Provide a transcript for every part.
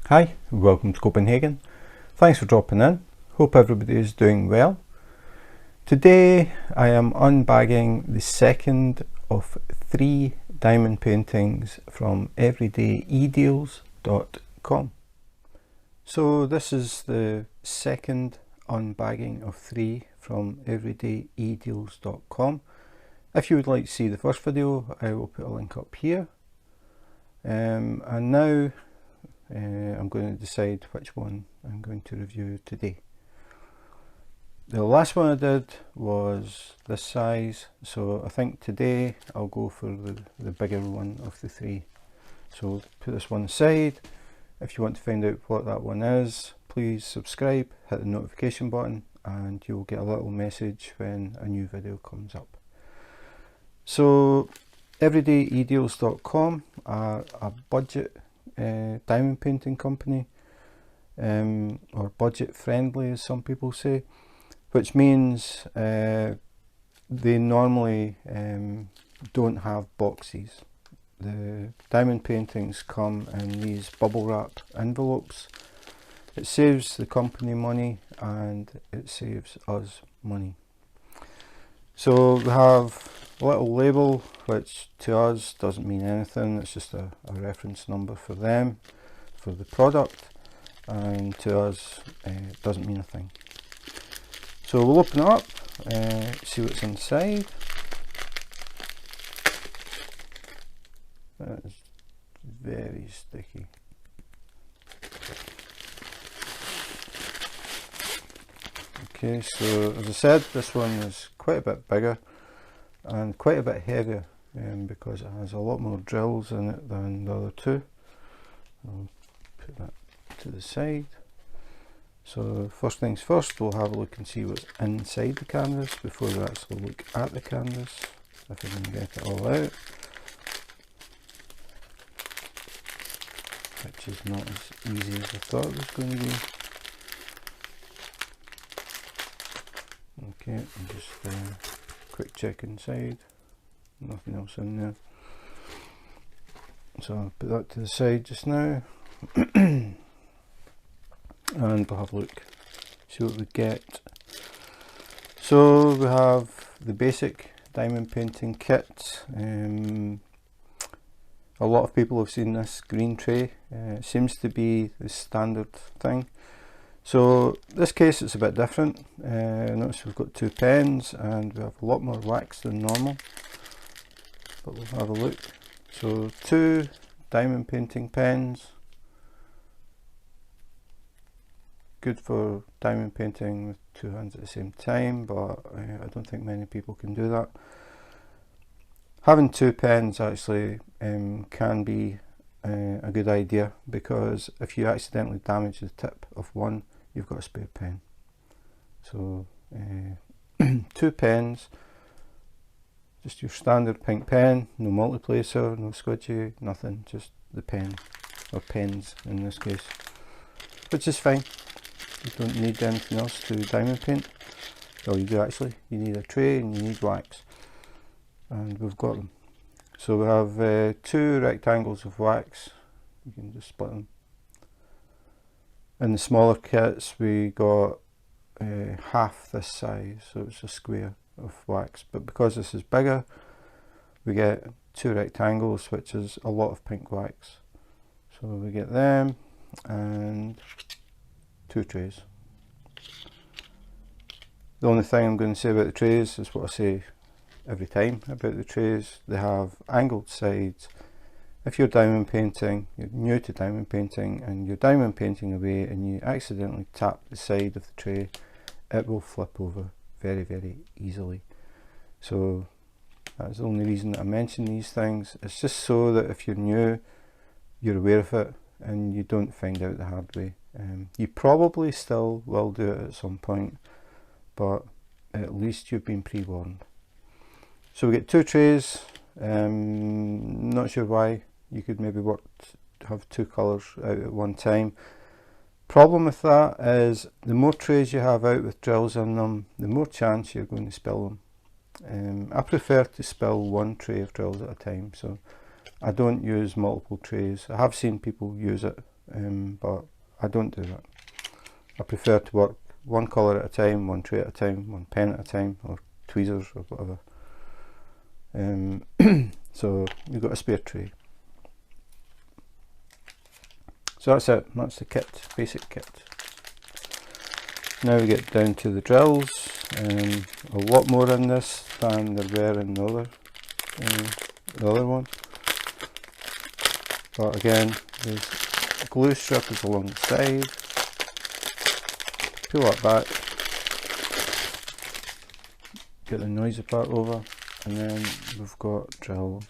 Hi, welcome to Copenhagen. Thanks for dropping in. Hope everybody is doing well. Today I am unbagging the second of 3 diamond paintings from Everydayedeals.com. So this is the second unbagging of 3 from Everydayedeals.com. If you would like to see the first video, I will put a link up here. And now I'm going to decide which one I'm going to review today. The last one I did was this size, so I think today I'll go for the bigger one of the 3. So put this one aside. If you want to find out what that one is, please subscribe, hit the notification button, and you'll get a little message when a new video comes up. So Everydayedeals.com are a budget diamond painting company, or budget friendly as some people say, which means they normally don't have boxes. The diamond paintings come in these bubble wrap envelopes. It saves the company money and it saves us money. So we have a little label which to us doesn't mean anything, it's just a reference number for them, for the product, and to us it doesn't mean a thing. So we'll open it up, see what's inside. That is very sticky. Okay, so as I said, this one is quite a bit bigger and quite a bit heavier because it has a lot more drills in it than the other 2. I'll put that to the side. So first things first, we'll have a look and see what's inside the canvas before we actually look at the canvas, if I can get it all out, which is not as easy as I thought it was going to be. Okay, and just quick check inside, nothing else in there. So I'll put that to the side just now. And we'll have a look, see what we get. So we have the basic diamond painting kit. A lot of people have seen this green tray. It seems to be the standard thing. So this case it's a bit different. Notice we've got 2 pens and we have a lot more wax than normal, but we'll have a look. So 2 diamond painting pens, good for diamond painting with 2 hands at the same time, but I don't think many people can do that. Having 2 pens actually can be a good idea, because if you accidentally damage the tip of one, you've got a spare pen. So 2 pens, just your standard pink pen, no multiplacer, no squidgy, nothing, just the pen, or pens in this case, which is fine. You don't need anything else to diamond paint. Well, you do actually, you need a tray and you need wax, and we've got them. So we have 2 rectangles of wax, you can just split them. In the smaller kits we got half this size, so it's a square of wax, but because this is bigger we get 2 rectangles, which is a lot of pink wax. So we get them and 2 trays. The only thing I'm going to say about the trays is what I say every time about the trays. They have angled sides. If you're diamond painting, you're new to diamond painting and you're diamond painting away and you accidentally tap the side of the tray, it will flip over very, very easily. So that's the only reason that I mention these things. It's just so that if you're new, you're aware of it and you don't find out the hard way. You probably still will do it at some point, but at least you've been pre-warned. So we get 2 trays. Not sure why. You could maybe have 2 colours out at one time. Problem with that is the more trays you have out with drills in them, the more chance you're going to spill them. I prefer to spill 1 tray of drills at a time, so I don't use multiple trays. I have seen people use it but I don't do that. I prefer to work one colour at a time, one tray at a time, one pen at a time, or tweezers or whatever. So you've got a spare tray. So that's it, that's the kit, basic kit. Now we get down to the drills. A lot more in this than there were in the other one. But again, there's glue strip is along the side. Pull that back, get the noisy part over, and then we've got drills,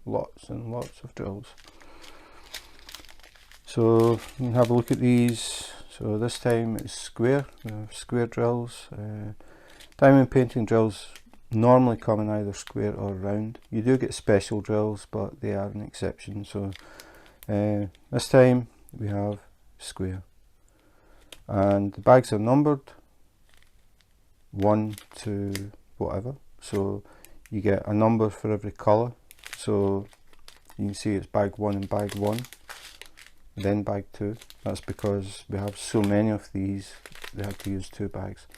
lots and lots of drills. So you can have a look at these. So this time it's square, square drills. Diamond painting drills normally come in either square or round. You do get special drills, but they are an exception. So this time we have square. And the bags are numbered 1 to whatever, so you get a number for every colour. So you can see it's bag 1 and bag 1, then bag 2. That's because we have so many of these, they had to use 2 bags.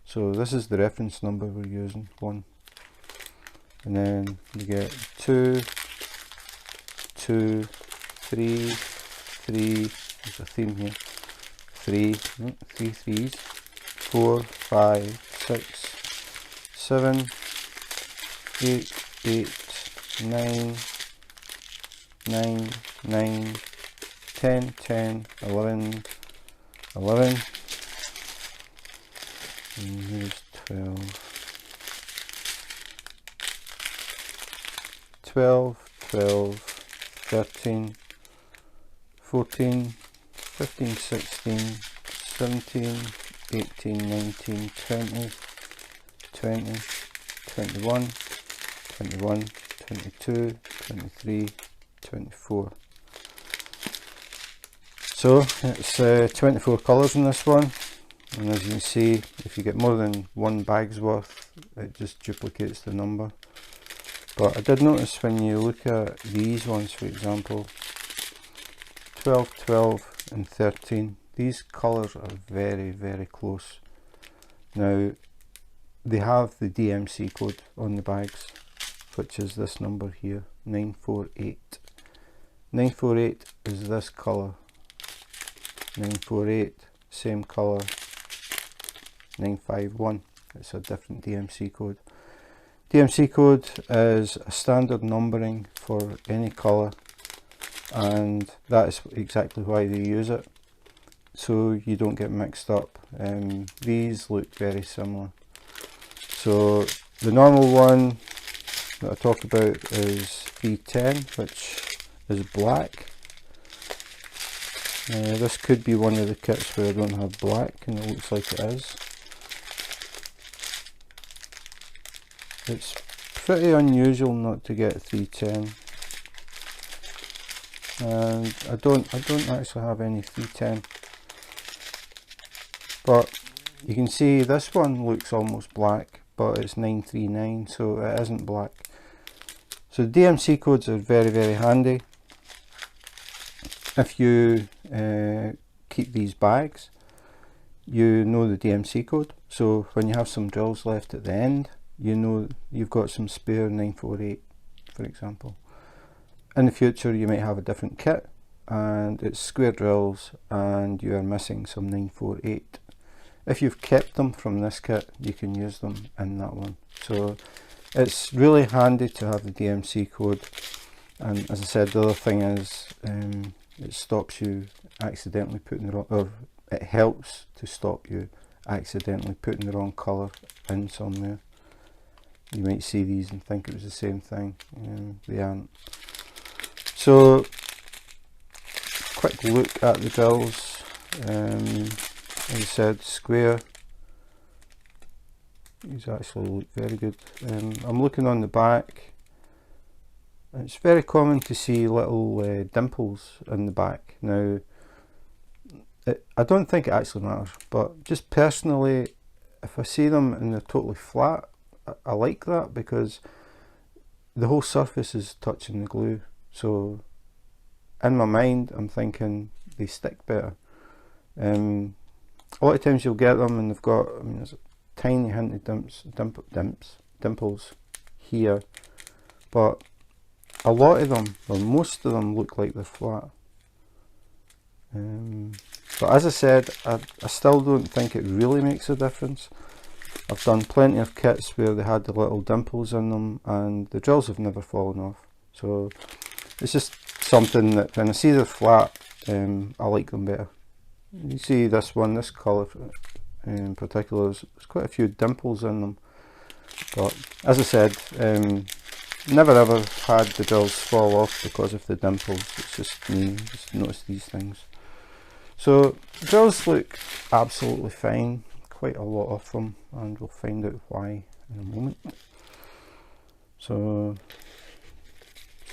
So this is the reference number we're using, 1. And then you get 2, 2, 3, 3, there's a theme here. 3 threes, 4, 5, 6, 7, 8, 9, 9, 10, 11, and here's 12, 13, 14, 15, 16, 17, 18, 19, 20, 21, 22, 23, 24. So it's 24 colours in this one, and as you can see, if you get more than 1 bag's worth, it just duplicates the number. But I did notice when you look at these ones, for example, 12, 12 and 13, these colours are very, very close. Now they have the DMC code on the bags, which is this number here, 948. 948 is this colour, 948 same colour, 951, it's a different DMC code. DMC code is a standard numbering for any colour, and that is exactly why they use it, so you don't get mixed up. These look very similar. So the normal one that I talk about is 310, which is black. This could be one of the kits where I don't have black and it looks like it is. It's pretty unusual not to get 310, and I don't actually have any 310, but you can see this one looks almost black, but it's 939, so it isn't black. So DMC codes are very, very handy. If you keep these bags, you know the DMC code, so when you have some drills left at the end, you know you've got some spare 948, for example. In the future you might have a different kit and it's square drills and you are missing some 948. If you've kept them from this kit, you can use them in that one. So it's really handy to have the DMC code, and as I said, the other thing is it stops you accidentally putting the wrong, or it helps to stop you accidentally putting the wrong colour in somewhere. You might see these and think it was the same thing, they aren't. So quick look at the drills. As I said, square. These actually look very good. I'm looking on the back. It's very common to see little dimples in the back. Now, I don't think it actually matters, but just personally, if I see them and they're totally flat, I like that because the whole surface is touching the glue. So in my mind I'm thinking they stick better. A lot of times you'll get them and they've got, I mean, there's a tiny hint of dimples here, but a lot of them, or most of them, look like they're flat. But as I said, I still don't think it really makes a difference. I've done plenty of kits where they had the little dimples in them and the drills have never fallen off. So it's just something that when I see they're flat, I like them better. You see this one, this colour in particular, there's quite a few dimples in them. But as I said, never ever had the drills fall off because of the dimples. It's just me, just notice these things. So the drills look absolutely fine, quite a lot of them, and we'll find out why in a moment. So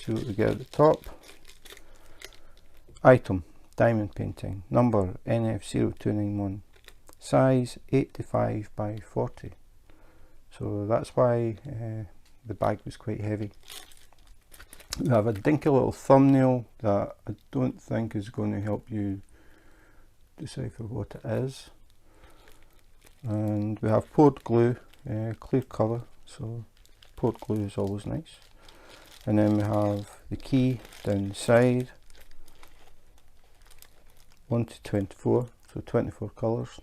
see what we get at the top. Item, diamond painting, number NF0291, size 85 by 40. So that's why the bag was quite heavy. We have a dinky little thumbnail that I don't think is going to help you decipher what it is. And we have poured glue, clear colour, so poured glue is always nice. And then we have the key down the side, 1 to 24, so 24 colours.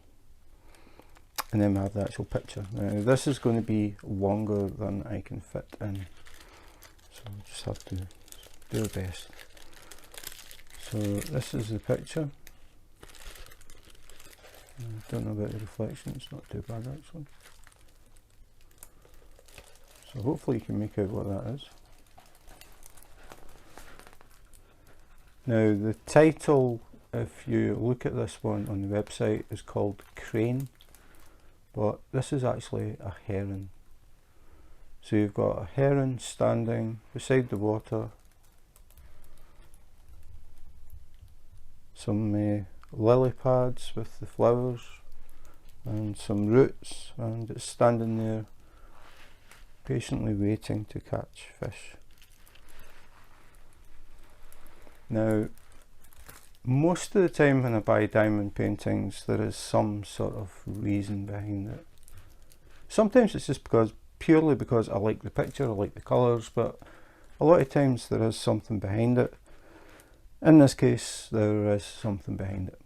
And then we have the actual picture. Now this is going to be longer than I can fit in, so I just have to do our best. So this is the picture. I don't know about the reflection, it's not too bad actually. So hopefully you can make out what that is. Now the title, if you look at this one on the website, is called Crane, but this is actually a heron. So you've got a heron standing beside the water, some lily pads with the flowers and some roots, and it's standing there patiently waiting to catch fish. Now most of the time when I buy diamond paintings there is some sort of reason behind it. Sometimes it's just purely because I like the picture, I like the colours, but a lot of times there is something behind it. In this case there is something behind it.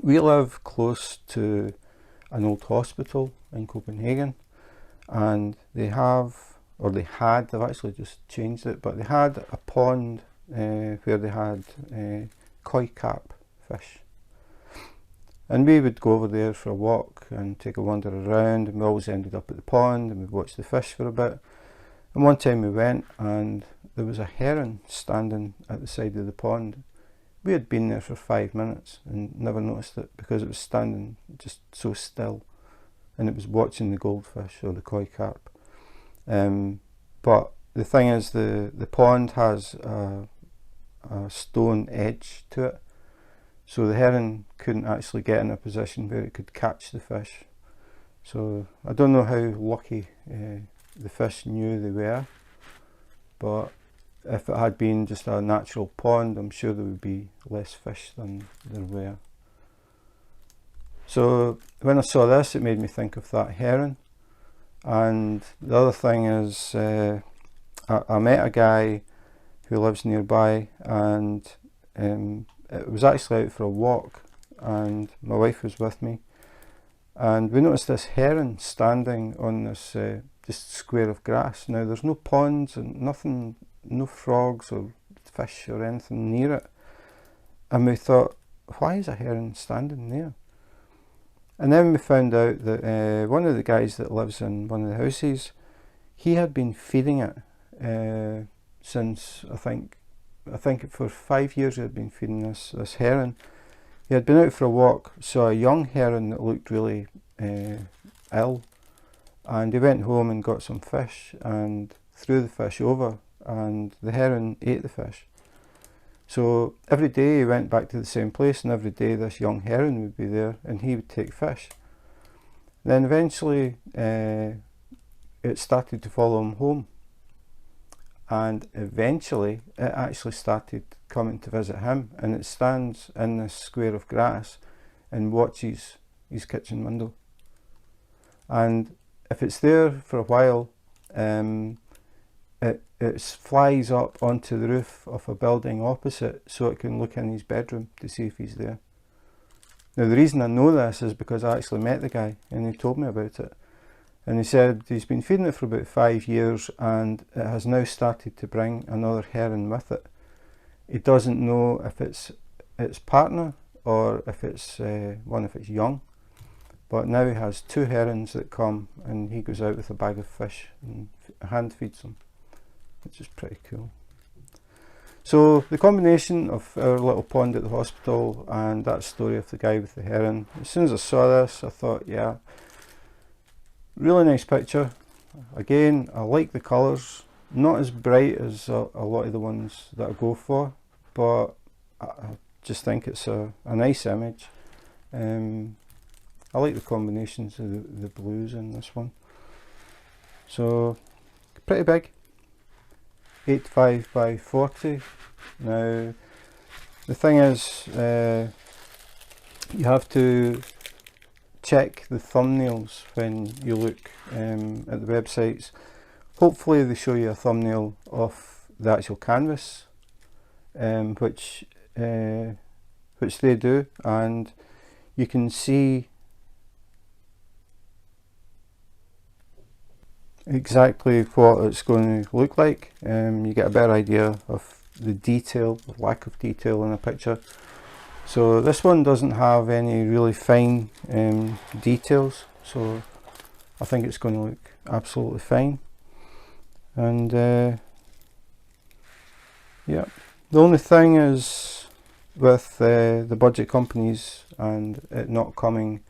We live close to an old hospital in Copenhagen, and they have, or they had, they've actually just changed it, but they had a pond where they had koi carp fish. And we would go over there for a walk and take a wander around, and we always ended up at the pond and we'd watch the fish for a bit. And one time we went and there was a heron standing at the side of the pond. We had been there for 5 minutes and never noticed it because it was standing just so still, and it was watching the goldfish or the koi carp. But the thing is, the pond has a stone edge to it, so the heron couldn't actually get in a position where it could catch the fish. So I don't know how lucky the fish knew they were, but if it had been just a natural pond, I'm sure there would be less fish than there were. So when I saw this, it made me think of that heron. And the other thing is, I met a guy who lives nearby, and it was actually out for a walk, and my wife was with me, and we noticed this heron standing on this just square of grass. Now there's no ponds and nothing, no frogs or fish or anything near it, and we thought, why is a heron standing there? And then we found out that one of the guys that lives in one of the houses, he had been feeding it since I think for 5 years he had been feeding this heron. He had been out for a walk, saw a young heron that looked really ill, and he went home and got some fish and threw the fish over, and the heron ate the fish. So every day he went back to the same place, and every day this young heron would be there and he would take fish. Then eventually it started to follow him home, and eventually it actually started coming to visit him, and it stands in this square of grass and watches his kitchen window. And if it's there for a while, it flies up onto the roof of a building opposite so it can look in his bedroom to see if he's there. Now the reason I know this is because I actually met the guy and he told me about it. And he said he's been feeding it for about 5 years and it has now started to bring another heron with it. He doesn't know if it's its partner or if it's one of its young. But now he has 2 herons that come and he goes out with a bag of fish and hand feeds them, which is pretty cool. So the combination of our little pond at the hospital and that story of the guy with the heron, as soon as I saw this I thought, yeah, really nice picture. Again, I like the colours, not as bright as a lot of the ones that I go for, but I just think it's a nice image. I like the combinations of the blues in this one. So pretty big, 8.5 by 40. Now the thing is, you have to check the thumbnails when you look at the websites. Hopefully they show you a thumbnail of the actual canvas, which they do, and you can see exactly what it's going to look like. You get a better idea of the detail, the lack of detail in a picture. So this one doesn't have any really fine details, so I think it's going to look absolutely fine. And yeah, the only thing is with the budget companies and it not coming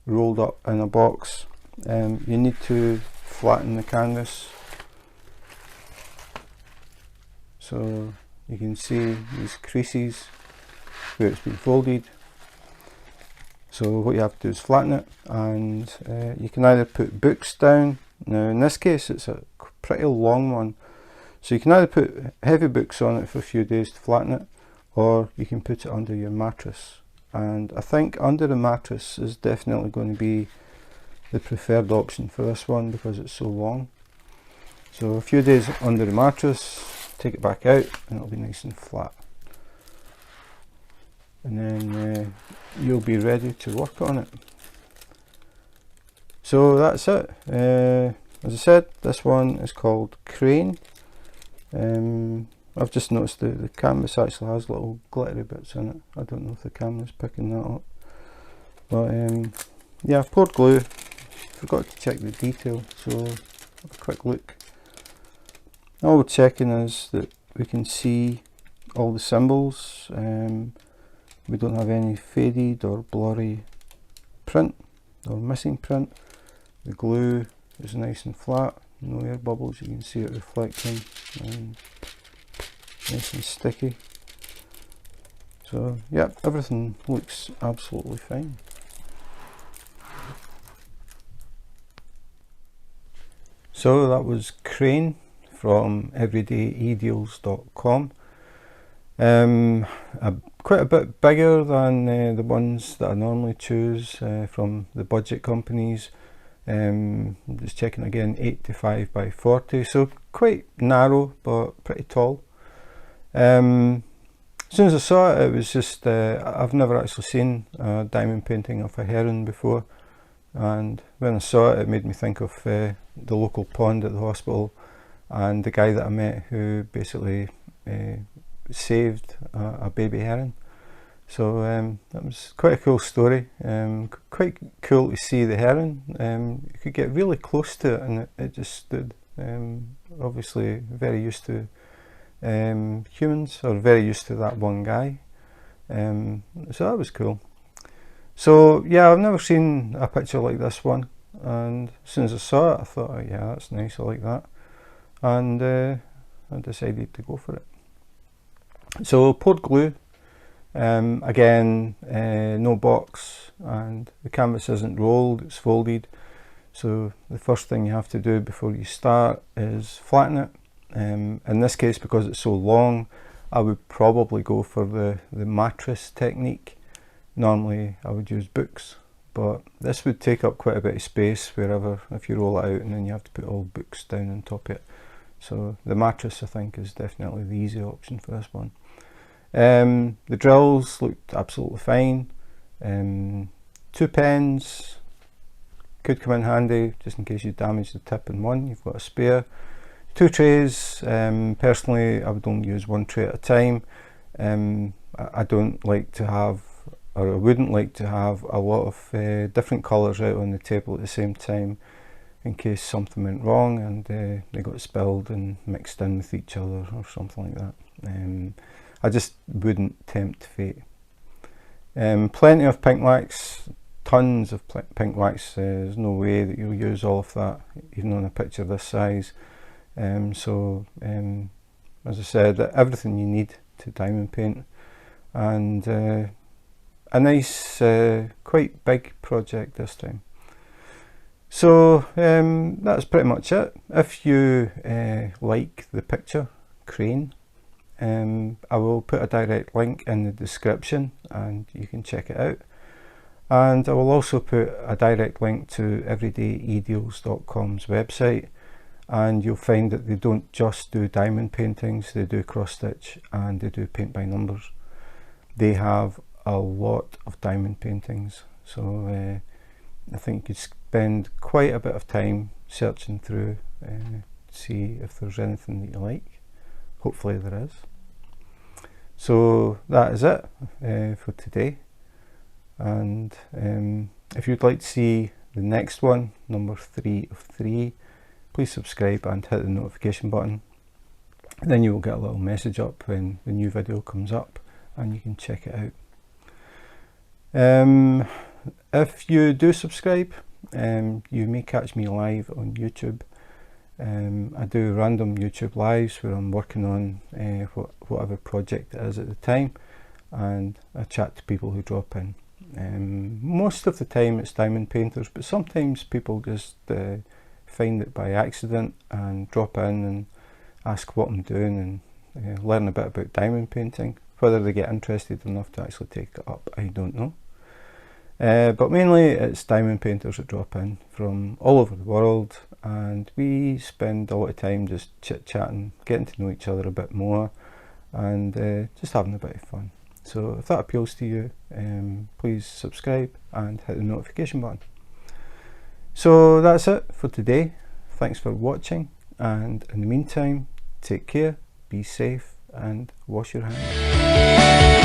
rolled up in a box, you need to flatten the canvas. So you can see these creases where it's been folded. So what you have to do is flatten it, and you can either put books down. Now in this case it's a pretty long one, so you can either put heavy books on it for a few days to flatten it, or you can put it under your mattress. And I think under the mattress is definitely going to be the preferred option for this one because it's so long. So a few days under the mattress, take it back out and it'll be nice and flat, and then you'll be ready to work on it. So that's it. As I said, this one is called Crane. I've just noticed the canvas actually has little glittery bits in it. I don't know if the camera's picking that up, but yeah, I've poured glue. Forgot to check the detail, so have a quick look. All we're checking is that we can see all the symbols. We don't have any faded or blurry print or missing print. The glue is nice and flat, no air bubbles, you can see it reflecting, and nice and sticky. So yeah, everything looks absolutely fine. So that was Crane from Everydayedeals.com. Quite a bit bigger than the ones that I normally choose from the budget companies. Just checking again, 8.5 by 40, so quite narrow but pretty tall. As soon as I saw it, it was just, I've never actually seen a diamond painting of a heron before, and when I saw it, it made me think of the local pond at the hospital and the guy that I met who basically saved a baby heron. So that was quite a cool story. Quite cool to see the heron. You could get really close to it and it just stood. Obviously very used to humans, or very used to that one guy. So that was cool. So yeah, I've never seen a picture like this one, and as soon as I saw it I thought, oh yeah, that's nice, I like that, and I decided to go for it. So poured glue, again, no box, and the canvas isn't rolled, it's folded. So the first thing you have to do before you start is flatten it. In this case, because it's so long, I would probably go for the mattress technique. Normally I would use books, but this would take up quite a bit of space wherever, if you roll it out and then you have to put all books down on top of it. So the mattress, I think, is definitely the easy option for this one. The drills looked absolutely fine. 2 pens could come in handy just in case you damage the tip in one, you've got a spare. 2 trays, personally I would only use 1 tray at a time. I don't like to have, or I wouldn't like to have a lot of different colours out on the table at the same time, in case something went wrong and they got spilled and mixed in with each other or something like that. I just wouldn't tempt fate. Plenty of pink wax, tons of pink wax. There's no way that you'll use all of that, even on a picture this size. So as I said, everything you need to diamond paint, and a nice, quite big project this time. So that's pretty much it. If you like the picture crane, I will put a direct link in the description and you can check it out. And I will also put a direct link to Everydayedeals.com's website, and you'll find that they don't just do diamond paintings, they do cross stitch and they do paint by numbers. They have a lot of diamond paintings, so I think you spend quite a bit of time searching through to see if there's anything that you like. Hopefully there is. So that is it for today, and if you'd like to see the next one, number 3 of 3, please subscribe and hit the notification button. Then you will get a little message up when the new video comes up and you can check it out. If you do subscribe, you may catch me live on YouTube. I do random YouTube lives where I'm working on whatever project it is at the time, and I chat to people who drop in. Most of the time it's diamond painters, but sometimes people just find it by accident and drop in and ask what I'm doing and learn a bit about diamond painting. Whether they get interested enough to actually take it up, I don't know. But mainly it's diamond painters that drop in from all over the world, and we spend a lot of time just chit-chatting, getting to know each other a bit more, and just having a bit of fun. So if that appeals to you, please subscribe and hit the notification button. So that's it for today. Thanks for watching, and in the meantime, take care, be safe and wash your hands.